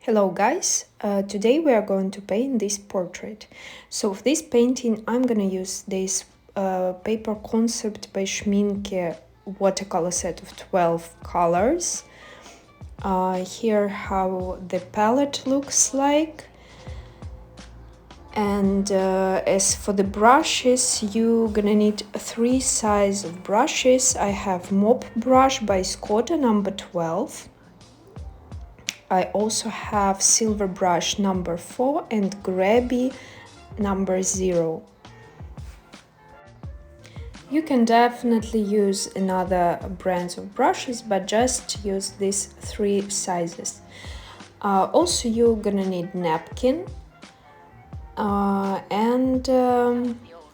Hello guys, today we are going to paint this portrait. So for this painting I'm gonna use this paper concept by Schminke watercolor set of 12 colors. Here how the palette looks like. And as for the brushes, you're gonna need 3 sizes of brushes. I have mop brush by Scott number 12. I also have silver brush number 4 and grabby number 0. You can definitely use another brands of brushes, but just use these 3 sizes. Also, you're gonna need napkin and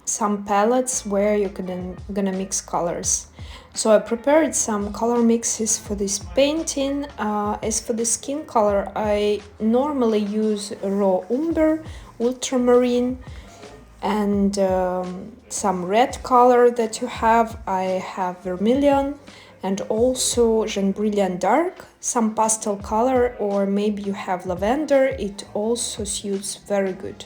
some palettes where you're gonna mix colors. So I prepared some color mixes for this painting. As for the skin color, I normally use raw umber, ultramarine, and some red color that you have. I have vermilion and also jaunt brilliant dark, some pastel color, or maybe you have lavender. It also suits very good.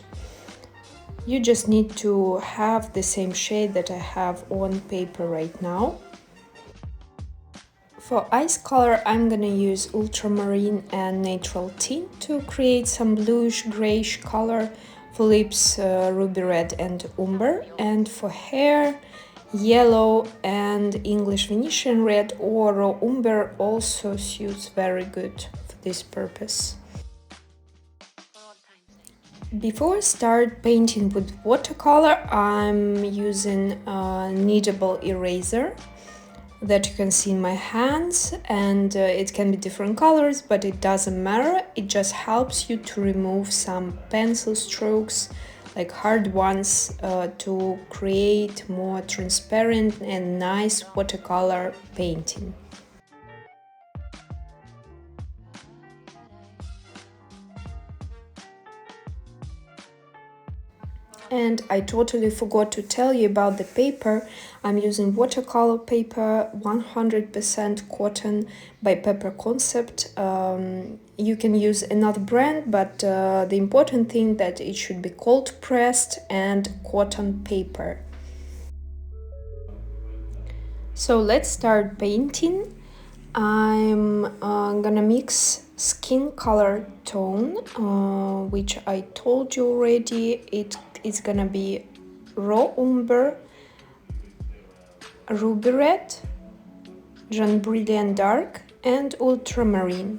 You just need to have the same shade that I have on paper right now. For eyes color, I'm gonna use ultramarine and natural tint to create some bluish grayish color. For lips, ruby red and umber. And for hair, yellow and English Venetian red or raw umber also suits very good for this purpose. Before I start painting with watercolor, I'm using a kneadable eraser that you can see in my hands, and it can be different colors, but it doesn't matter. It just helps you to remove some pencil strokes, like hard ones, to create more transparent and nice watercolor painting. And I totally forgot to tell you about the paper. I'm using watercolor paper, 100% cotton by Paper Concept. You can use another brand, but the important thing that it should be cold pressed and cotton paper. So let's start painting. I'm gonna mix skin color tone, which I told you already. It's gonna be raw umber, ruby red, jaunt brilliant dark, and ultramarine.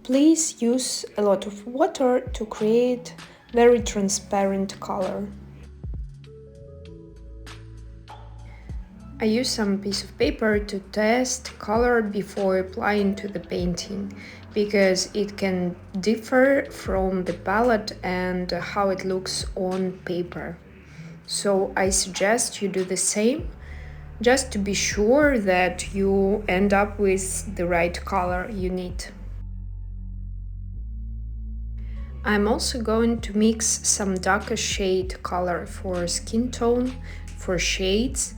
Please use a lot of water to create very transparent color. I use some piece of paper to test color before applying to the painting, because it can differ from the palette and how it looks on paper. So I suggest you do the same, just to be sure that you end up with the right color you need. I'm also going to mix some darker shade color for skin tone, for shades.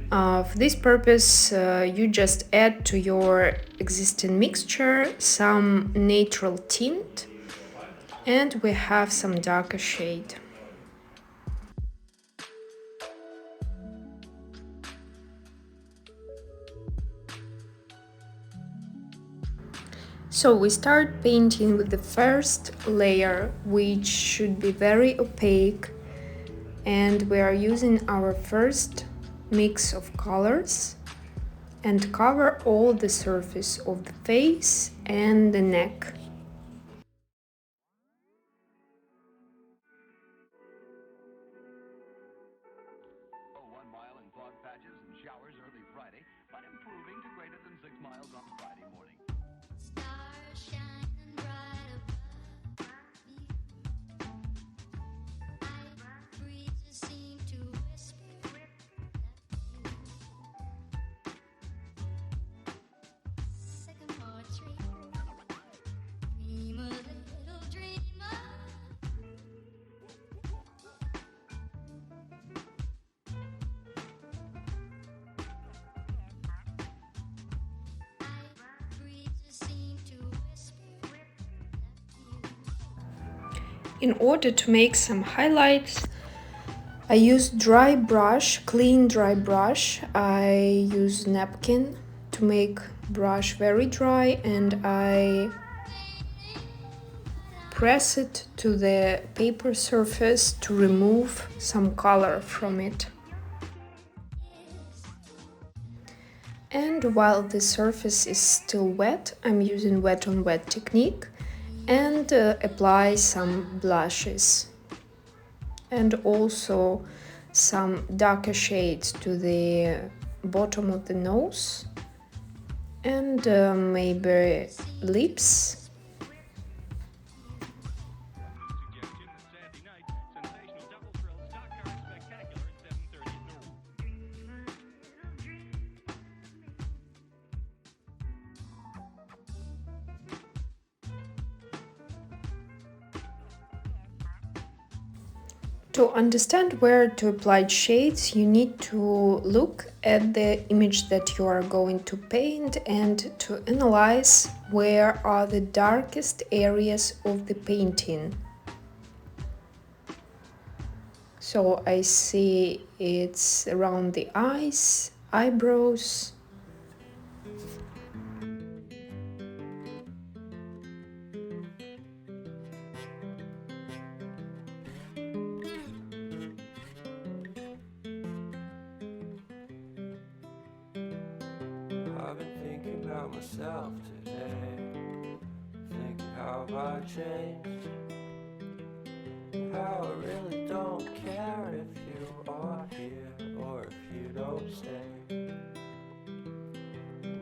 For this purpose, you just add to your existing mixture some natural tint, and we have some darker shade. So we start painting with the first layer, which should be very opaque, and we are using our first mix of colors and cover all the surface of the face and the neck. In order to make some highlights, I use dry brush, clean dry brush. I use napkin to make brush very dry, and I press it to the paper surface to remove some color from it. And while the surface is still wet, I'm using wet on wet technique and apply some blushes and also some darker shades to the bottom of the nose and maybe lips. To understand where to apply shades, you need to look at the image that you are going to paint and to analyze where are the darkest areas of the painting. So I see it's around the eyes, eyebrows. I've been thinking about myself today, thinking how I changed, how I really don't care if you are here or if you don't stay.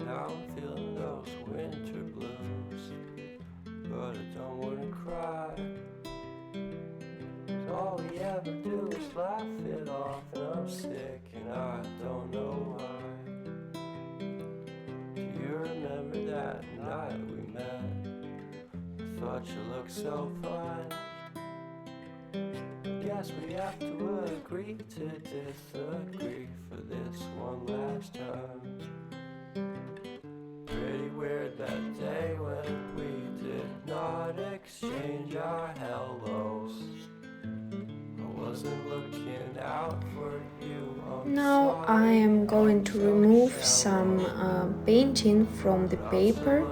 Now I'm feeling those winter blues, but I don't wanna cry, 'cause all we ever do is laugh it off, and I'm sick and I don't know why. Remember that night we met? I thought you looked so fine. Guess we have to agree to disagree for this one last time. Pretty weird that day when we did not exchange our hellos. I wasn't looking out for you. Now I am going to remove some painting from the paper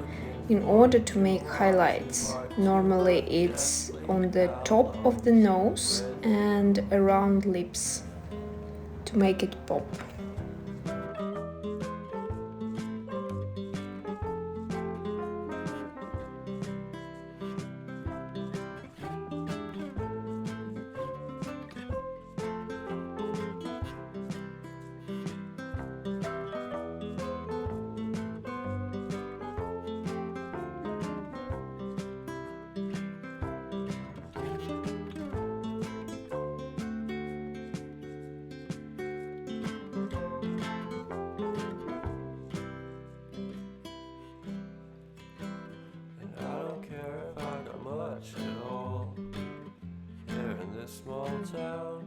in order to make highlights. Normally it's on the top of the nose and around lips to make it pop. Small town,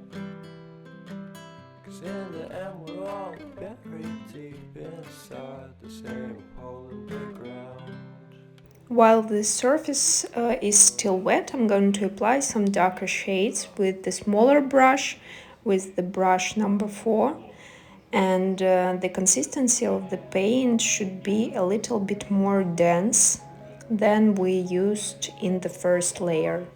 'cause in the end we're all buried deep inside the same hole in the ground. While the surface is still wet, I'm going to apply some darker shades with the smaller brush, with the brush number 4, and the consistency of the paint should be a little bit more dense than we used in the first layer.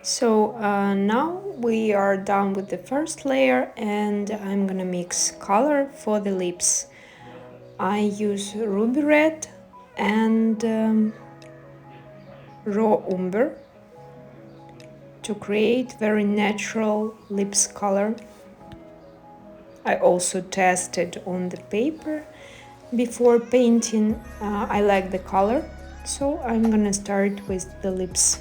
So now we are done with the first layer, and I'm gonna mix color for the lips. I use ruby red and raw umber to create very natural lips color. I also tested on the paper before painting. I like the color, so I'm gonna start with the lips.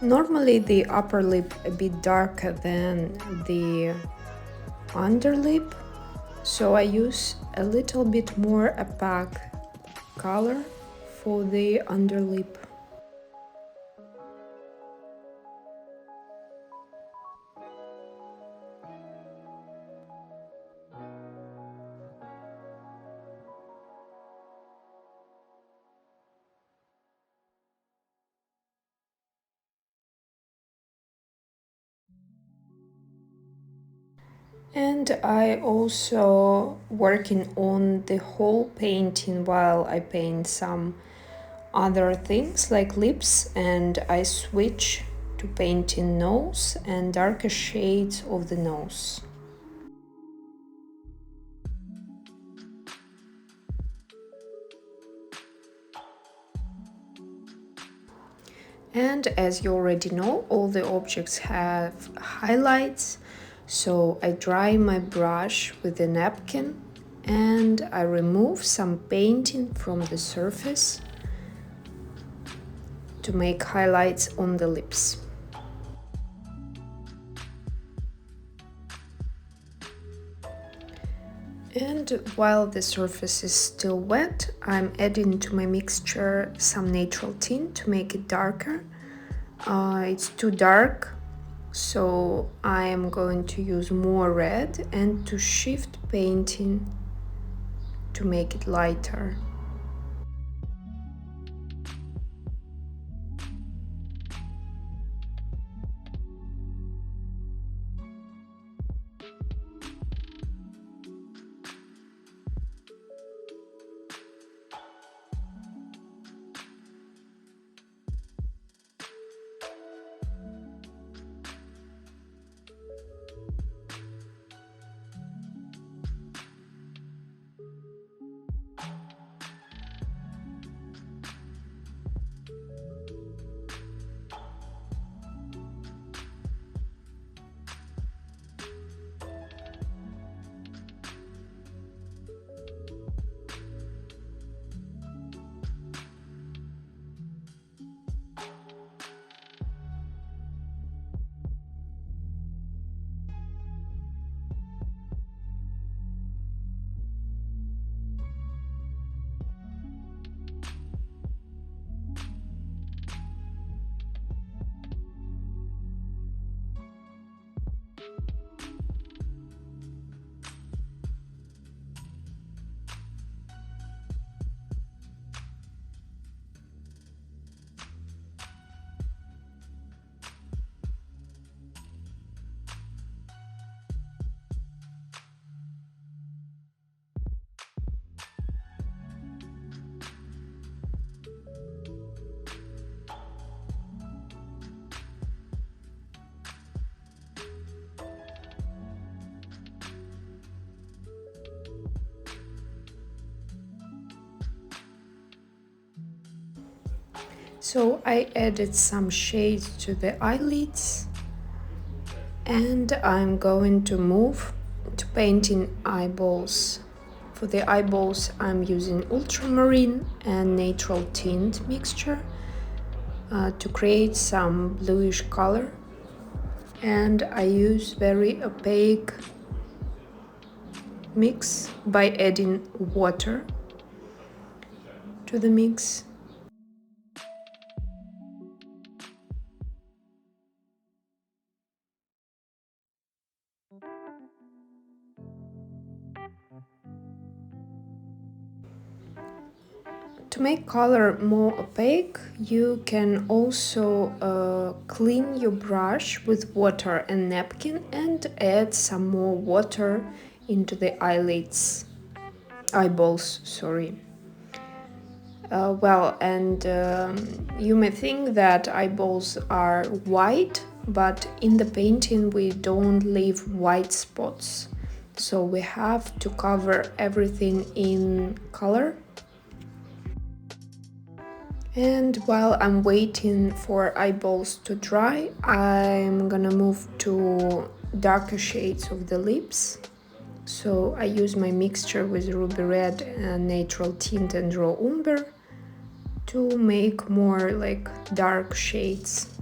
Normally the upper lip a bit darker than the underlip, so I use a little bit more opaque color for the underlip. And I also working on the whole painting while I paint some other things like lips, and I switch to painting nose and darker shades of the nose. And as you already know, all the objects have highlights, so I dry my brush with a napkin and I remove some painting from the surface to make highlights on the lips. And while the surface is still wet, I'm adding to my mixture some natural tint to make it darker. It's too dark, so I am going to use more red and to shift painting to make it lighter. So I added some shades to the eyelids, and I'm going to move to painting eyeballs. For the eyeballs, I'm using ultramarine and natural tint mixture to create some bluish color, and I use very opaque mix by adding water to the mix. To make color more opaque, you can also clean your brush with water and napkin and add some more water into the eyeballs, sorry. You may think that eyeballs are white, but in the painting we don't leave white spots. So we have to cover everything in color. And while I'm waiting for eyeballs to dry, I'm gonna move to darker shades of the lips. So I use my mixture with ruby red, natural tint and raw umber to make more like dark shades.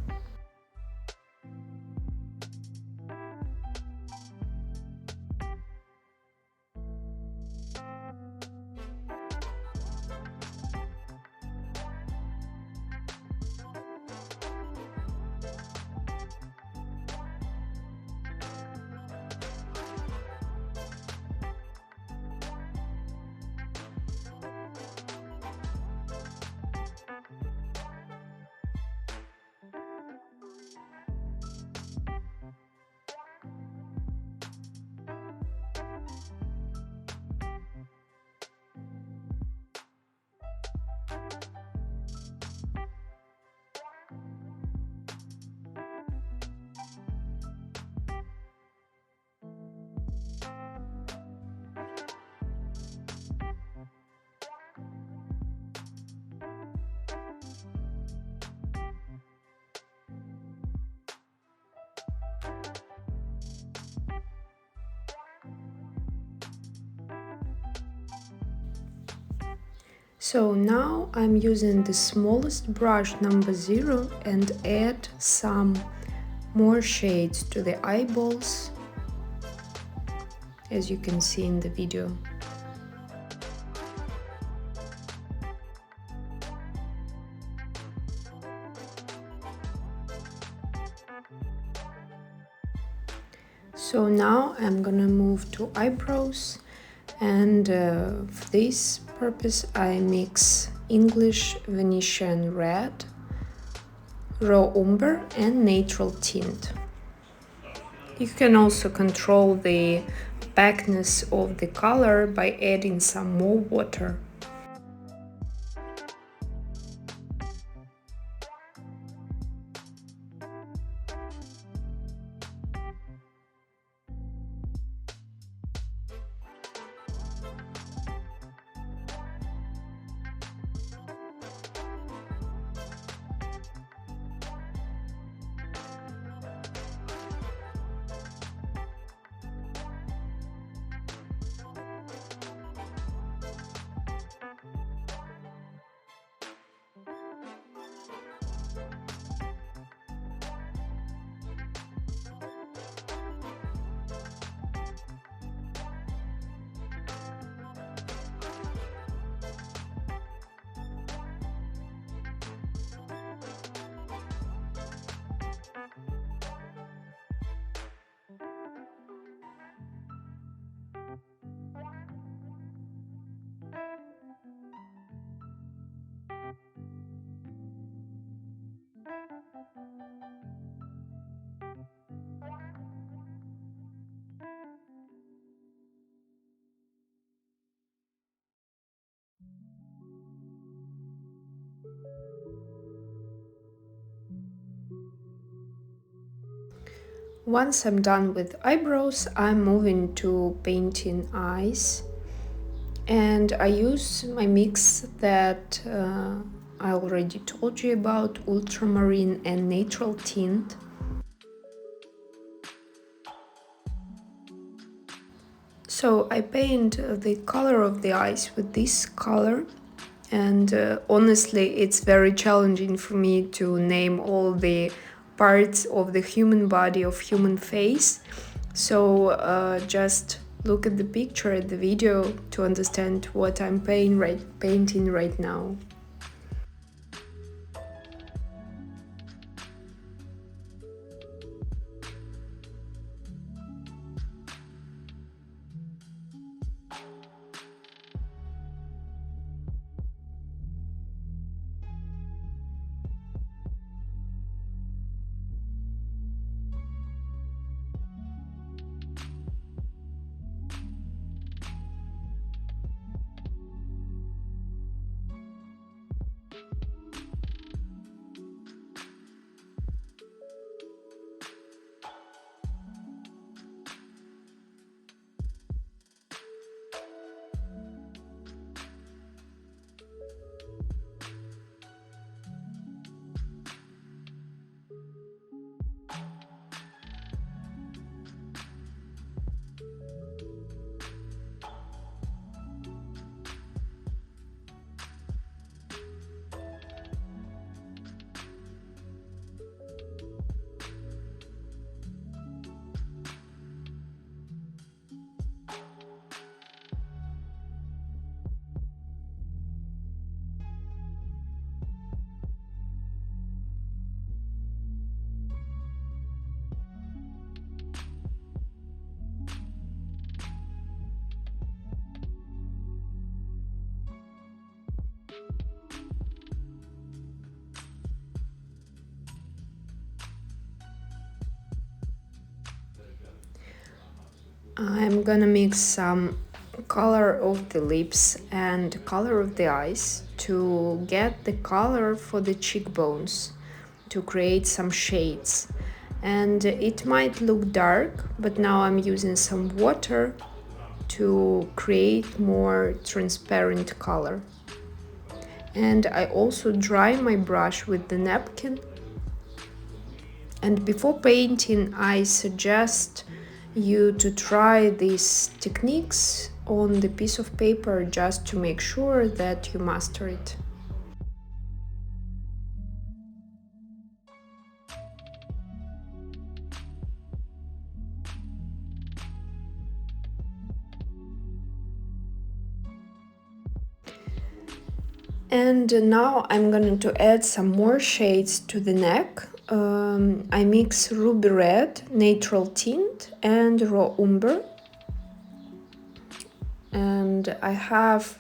So now I'm using the smallest brush, number 0, and add some more shades to the eyeballs, as you can see in the video. So now I'm gonna move to eyebrows, and for this purpose I mix English Venetian red, raw umber and natural tint. You can also control the opaqueness of the color by adding some more water. Once I'm done with eyebrows, I'm moving to painting eyes, and I use my mix that I already told you about, ultramarine and natural tint. So I paint the color of the eyes with this color, and honestly it's very challenging for me to name all the parts of the human body, of human face. So just look at the picture, at the video, to understand what I'm painting right now. I'm gonna mix some color of the lips and color of the eyes to get the color for the cheekbones, to create some shades. And it might look dark, but now I'm using some water to create more transparent color. And I also dry my brush with the napkin. And before painting, I suggest you to try these techniques on the piece of paper just to make sure that you master it. And now I'm going to add some more shades to the neck. I mix ruby red, natural tint, and raw umber. And I have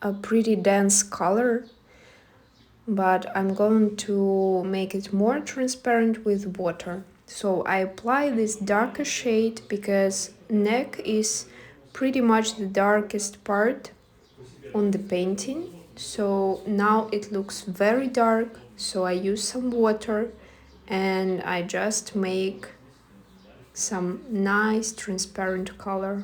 a pretty dense color, but I'm going to make it more transparent with water. So I apply this darker shade because neck is pretty much the darkest part on the painting. So now it looks very dark, so I use some water and I just make some nice transparent color.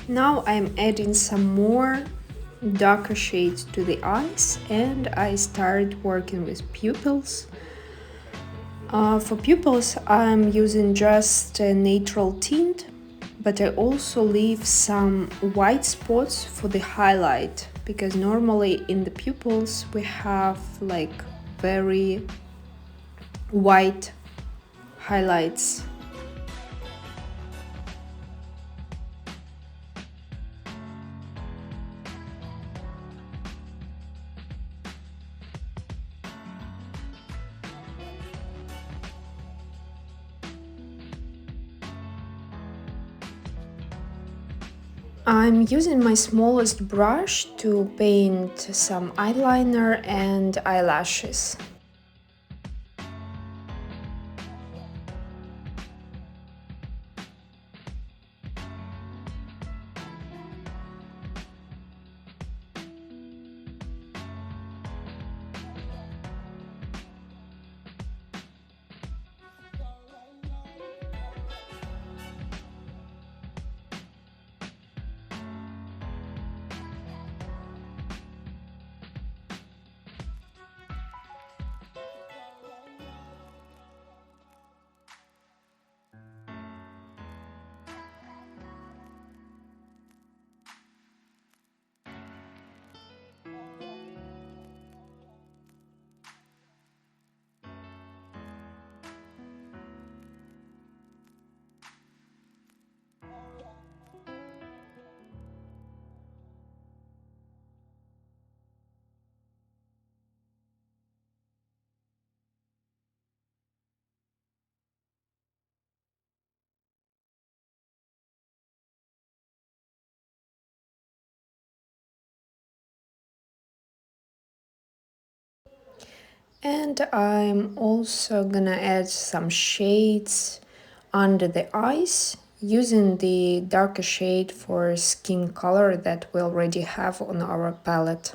Now I'm adding some more darker shades to the eyes, and I start working with pupils. For pupils, I'm using just a natural tint, but I also leave some white spots for the highlight, because normally in the pupils we have like very white highlights. I'm using my smallest brush to paint some eyeliner and eyelashes. And I'm also gonna add some shades under the eyes using the darker shade for skin color that we already have on our palette.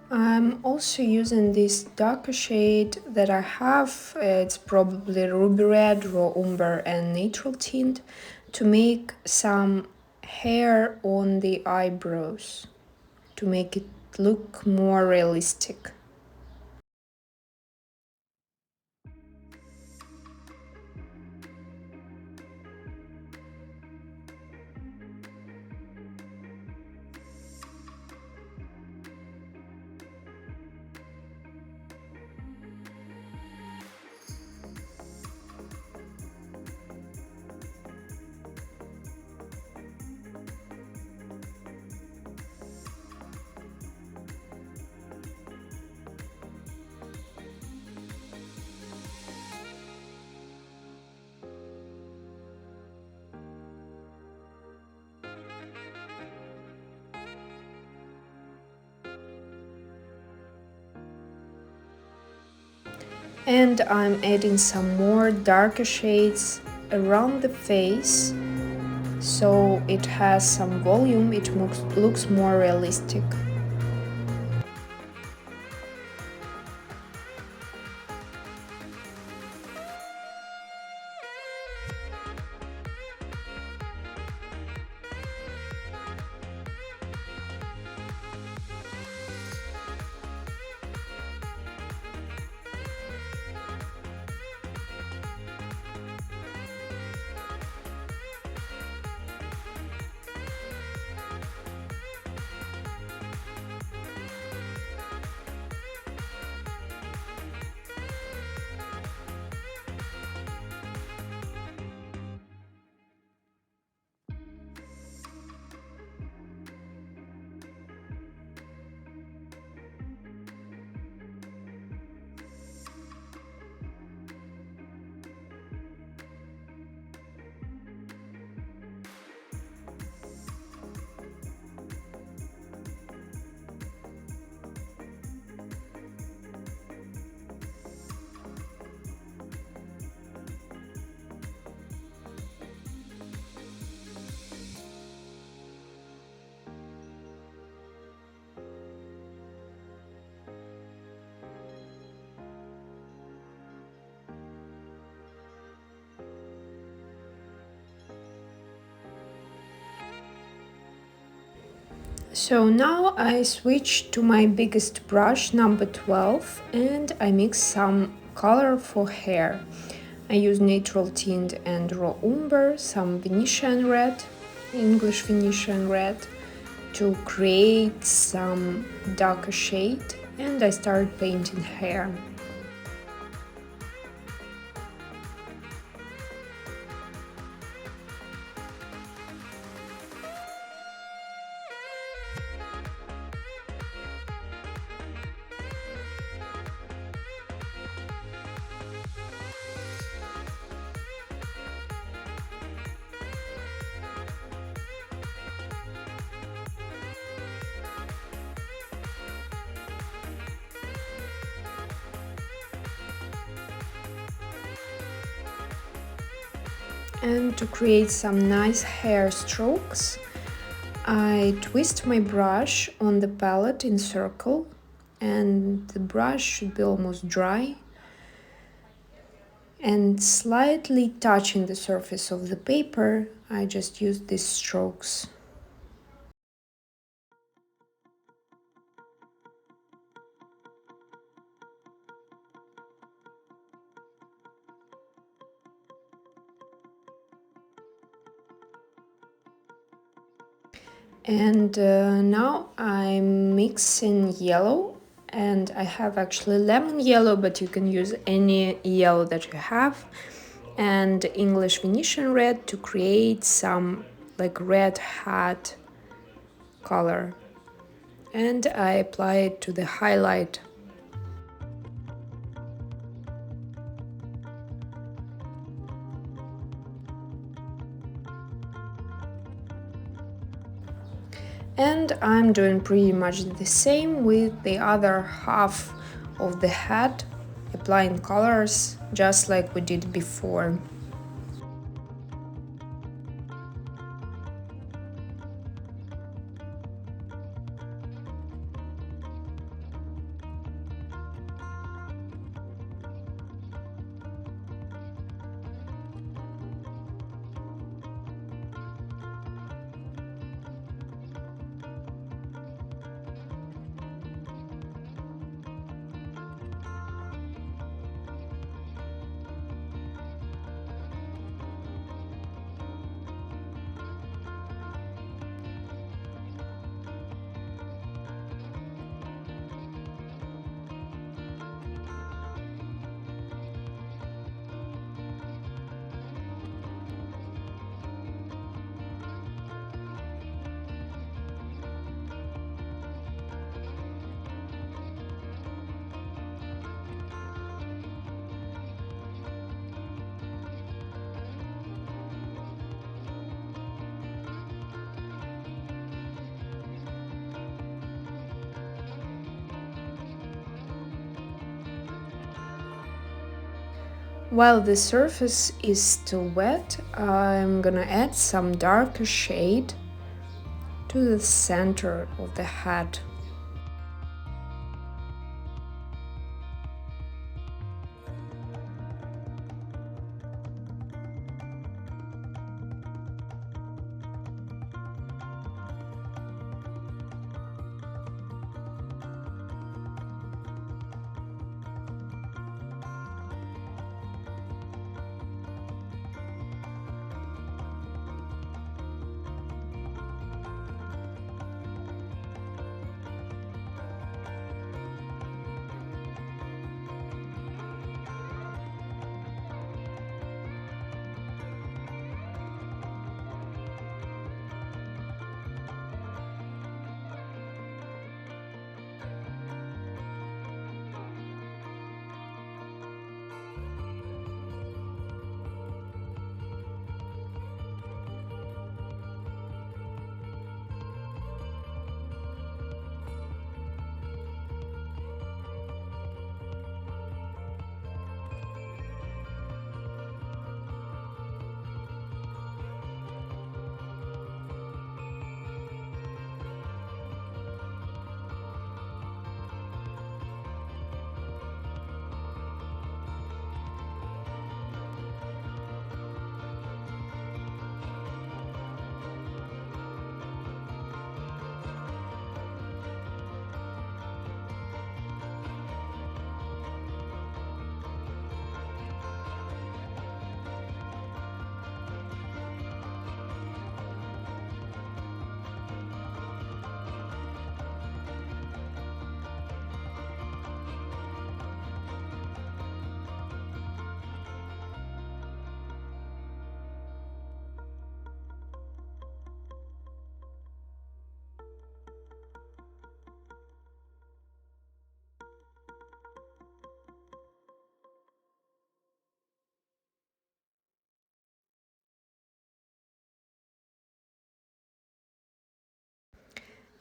I'm also using this darker shade that I have. It's probably ruby red, raw umber, and natural tint to make some hair on the eyebrows to make it look more realistic. And I'm adding some more darker shades around the face so it has some volume, it looks more realistic. So now I switch to my biggest brush, number 12, and I mix some color for hair. I use natural tint and raw umber, some Venetian red, English Venetian red, to create some darker shade, and I start painting hair. And to create some nice hair strokes, I twist my brush on the palette in circle, and the brush should be almost dry, and slightly touching the surface of the paper, I just use these strokes. And now I'm mixing yellow, and I have actually lemon yellow, but you can use any yellow that you have, and English Venetian red to create some like red hat color. And I apply it to the highlight. And I'm doing pretty much the same with the other half of the hat, applying colors just like we did before. While the surface is still wet, I'm gonna add some darker shade to the center of the hat.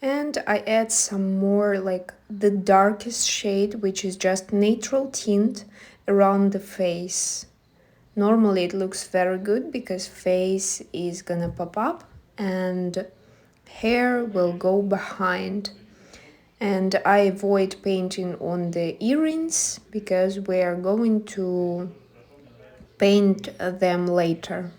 And I add some more, like the darkest shade, which is just natural tint around the face. Normally it looks very good because face is gonna pop up and hair will go behind. And I avoid painting on the earrings because we are going to paint them later.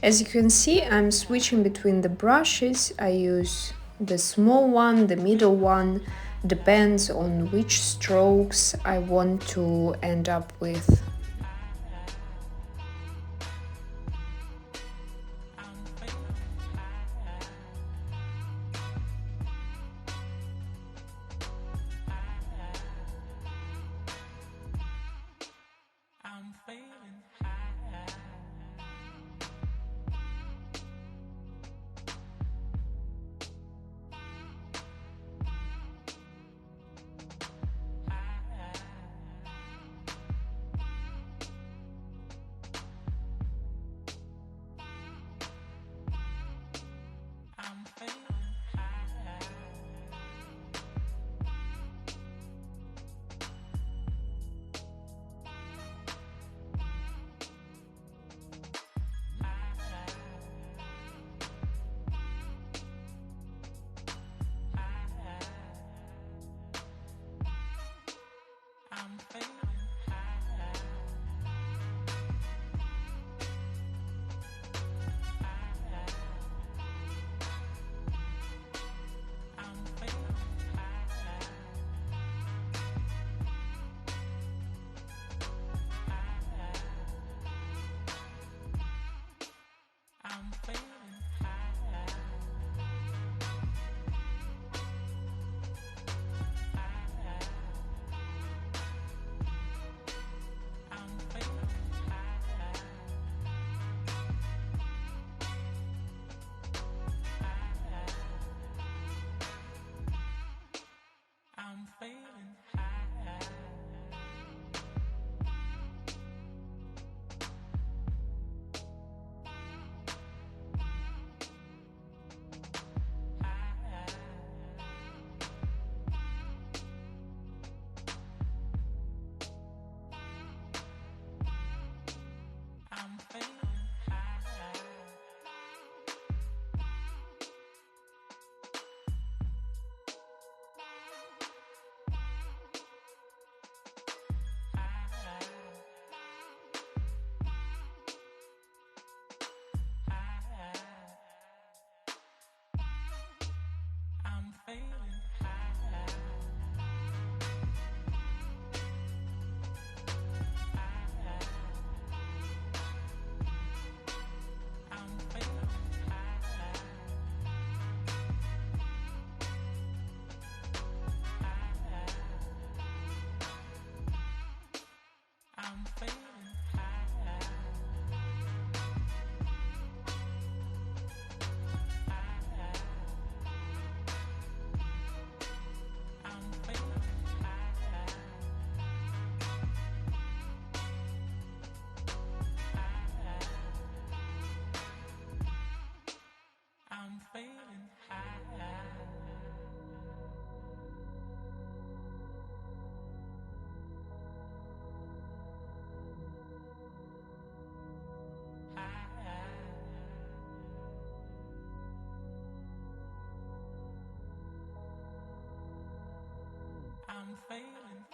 As you can see, I'm switching between the brushes. I use the small one, the middle one, depends on which strokes I want to end up with. feeling high. I'm feeling high. I'm feeling high. I'm feeling high. I'm feeling high. I'm feeling high. I'm feeling high. I'm feeling.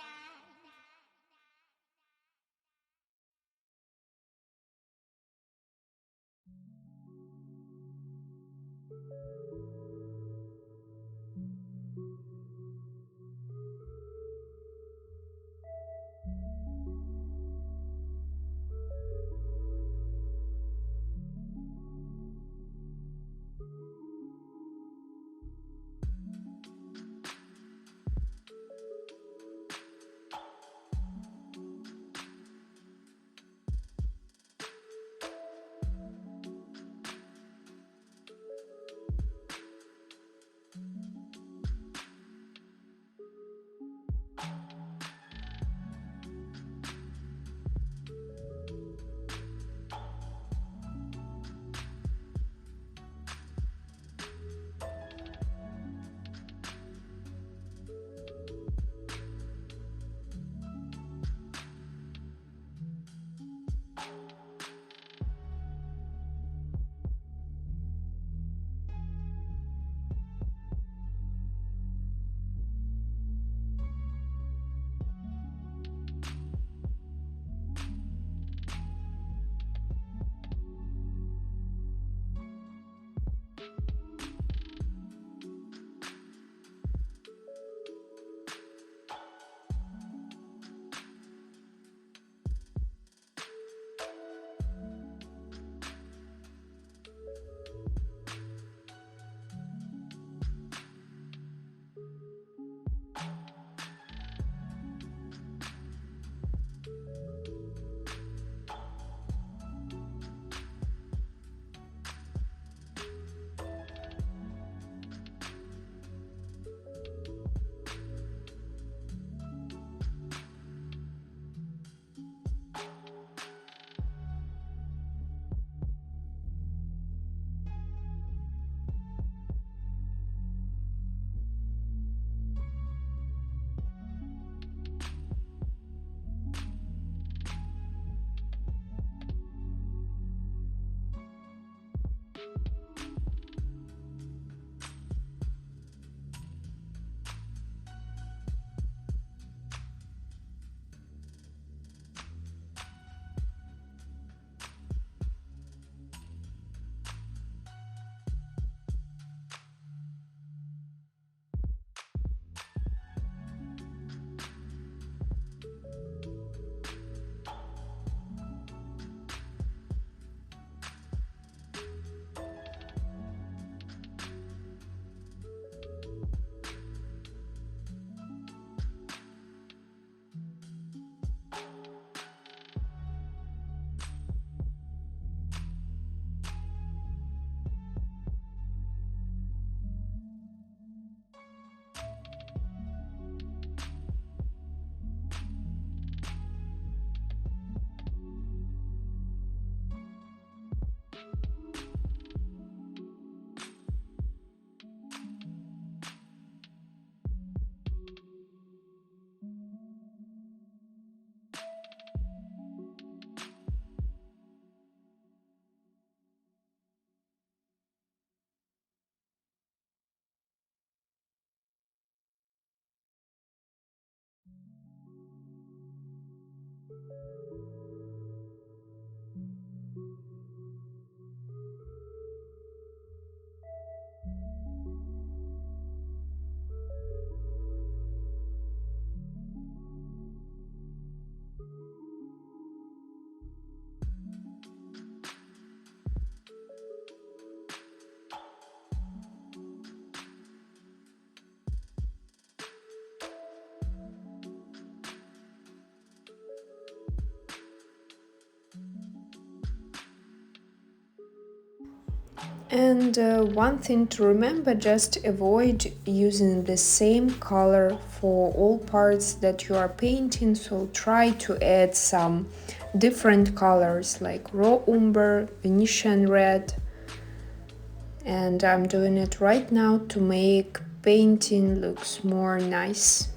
And one thing to remember, just avoid using the same color for all parts that you are painting, so try to add some different colors like raw umber, Venetian red, and I'm doing it right now to make painting looks more nice.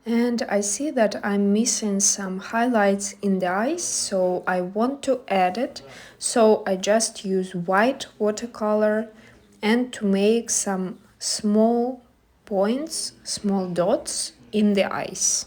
And I see that I'm missing some highlights in the eyes, so I want to add it. So I just use white watercolor and to make some small points, small dots in the eyes.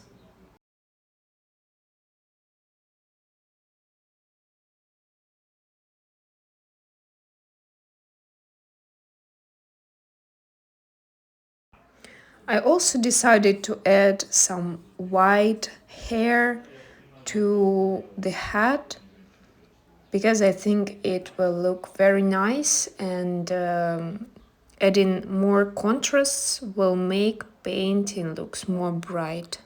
I also decided to add some white hair to the hat because I think it will look very nice, and adding more contrasts will make painting looks more bright.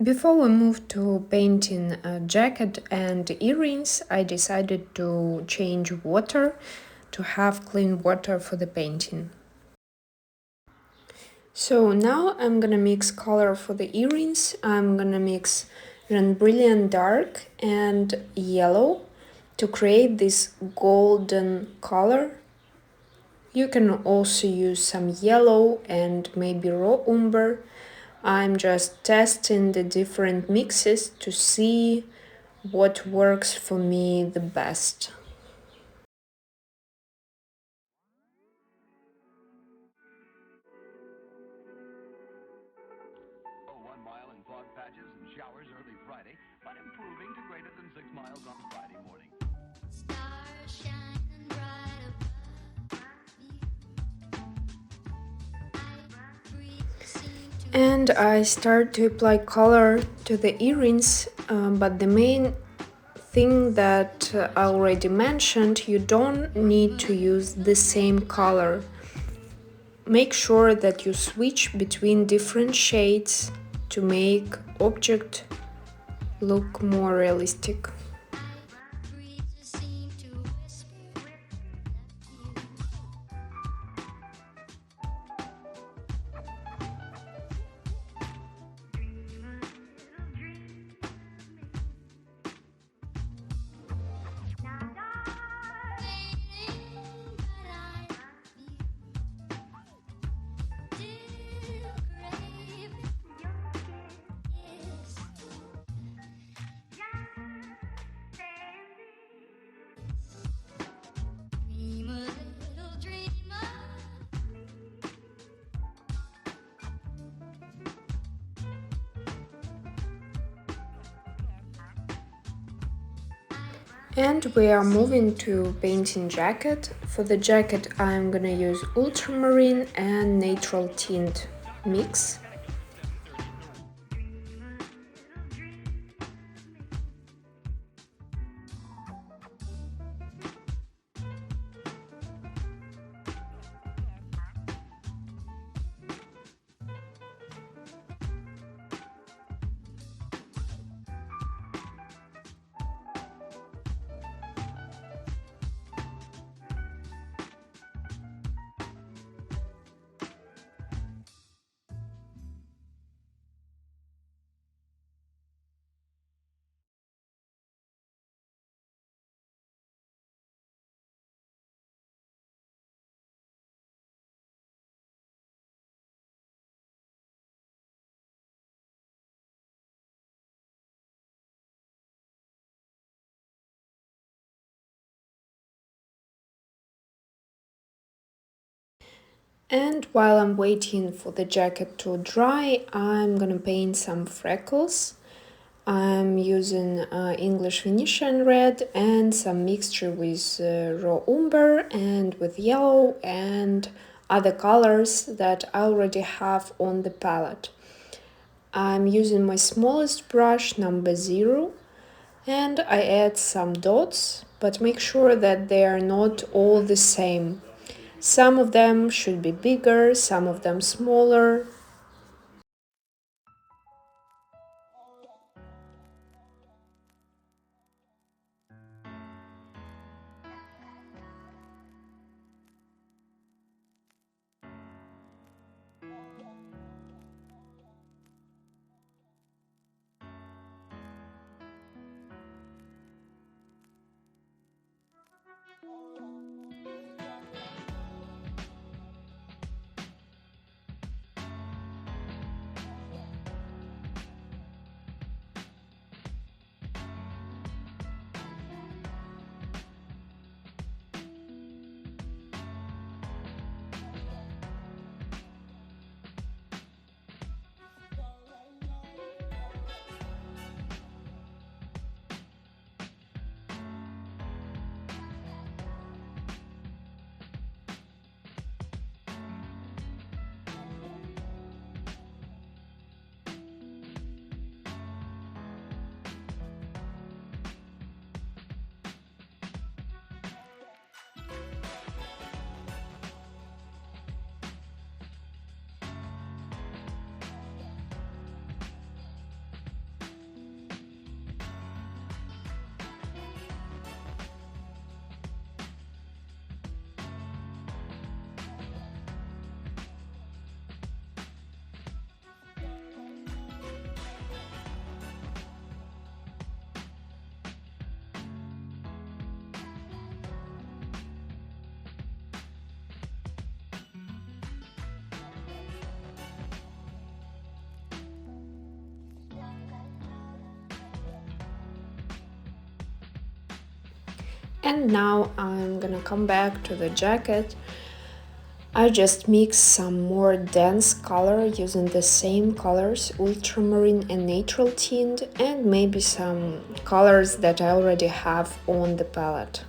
Before we moved to painting a jacket and earrings, I decided to change water to have clean water for the painting. So now I'm gonna mix color for the earrings. I'm gonna mix Brilliant Dark and yellow. to create this golden color. You can also use some yellow and maybe raw umber. I'm just testing the different mixes to see what works for me the best. Oh, 1 mile in fog patches and showers early Friday, but improving to greater than 6 miles on Friday morning. Stars shining bright above me. And I start to apply color to the earrings, but the main thing that I already mentioned, you don't need to use the same color. Make sure that you switch between different shades to make object look more realistic. Breezes seem to whisper dream a little dreamer. And we are moving to painting jacket. For the jacket I'm gonna use ultramarine and natural tint mix. And while I'm waiting for the jacket to dry, I'm gonna paint some freckles. I'm using English Venetian red and some mixture with raw umber and with yellow and other colors that I already have on the palette. I'm using my smallest brush, number 0, and I add some dots, but make sure that they are not all the same. Some of them should be bigger, some of them smaller. And now I'm gonna come back to the jacket. I just mix some more dense color using the same colors, ultramarine and natural tint, and maybe some colors that I already have on the palette.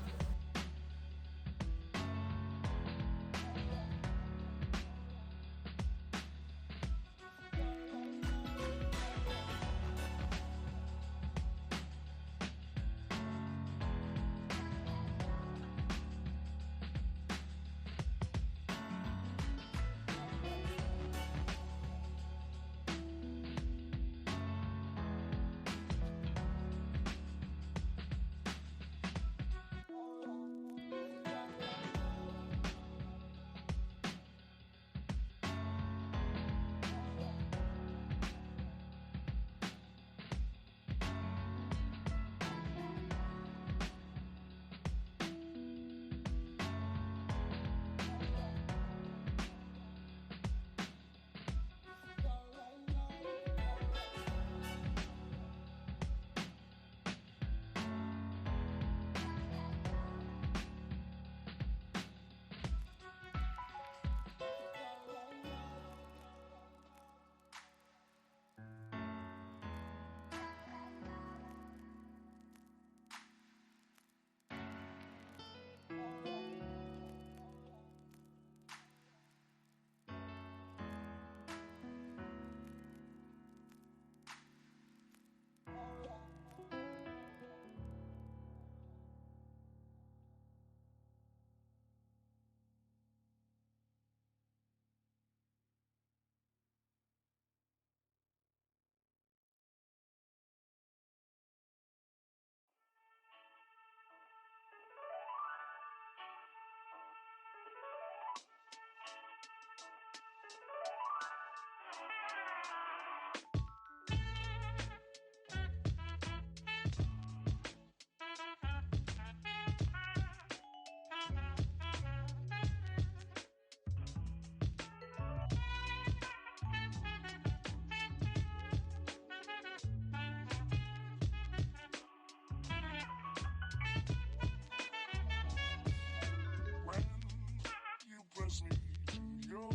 You press me to your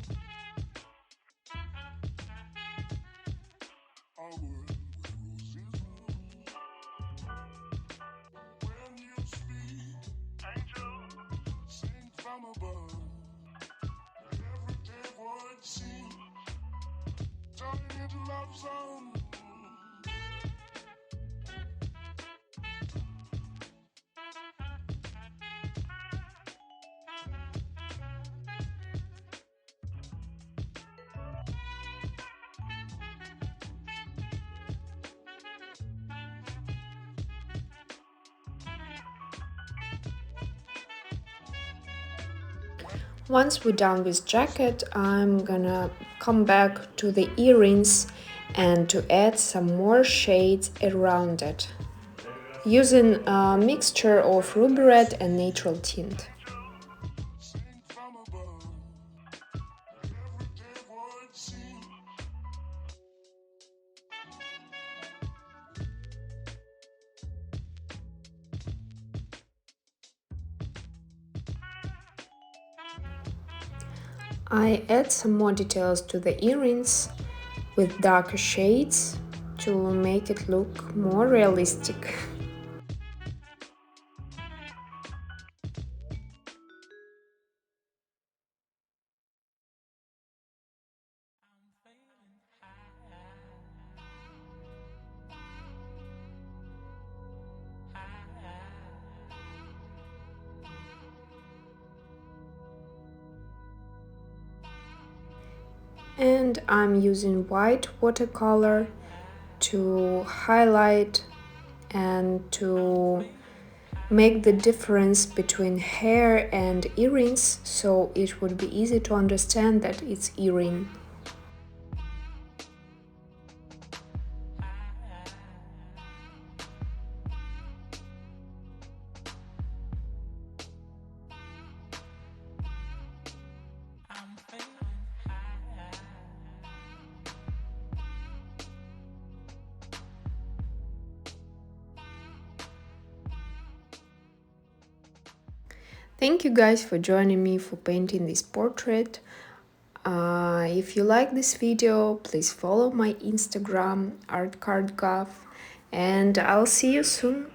I will with roses when you speak, angel, sing from above. Everyday word seems turning into love song. Once we're done with jacket, I'm gonna come back to the earrings and to add some more shades around it, using a mixture of ruby red and natural tint. Sing from above. Everyday word seems I add some more details to the earrings with darker shades to make it look more realistic. And I'm using white watercolor to highlight and to make the difference between hair and earrings, so it would be easy to understand that it's earring. Thank you guys for joining me for painting this portrait. If you like this video, please follow my Instagram, artcardgov, and I'll see you soon.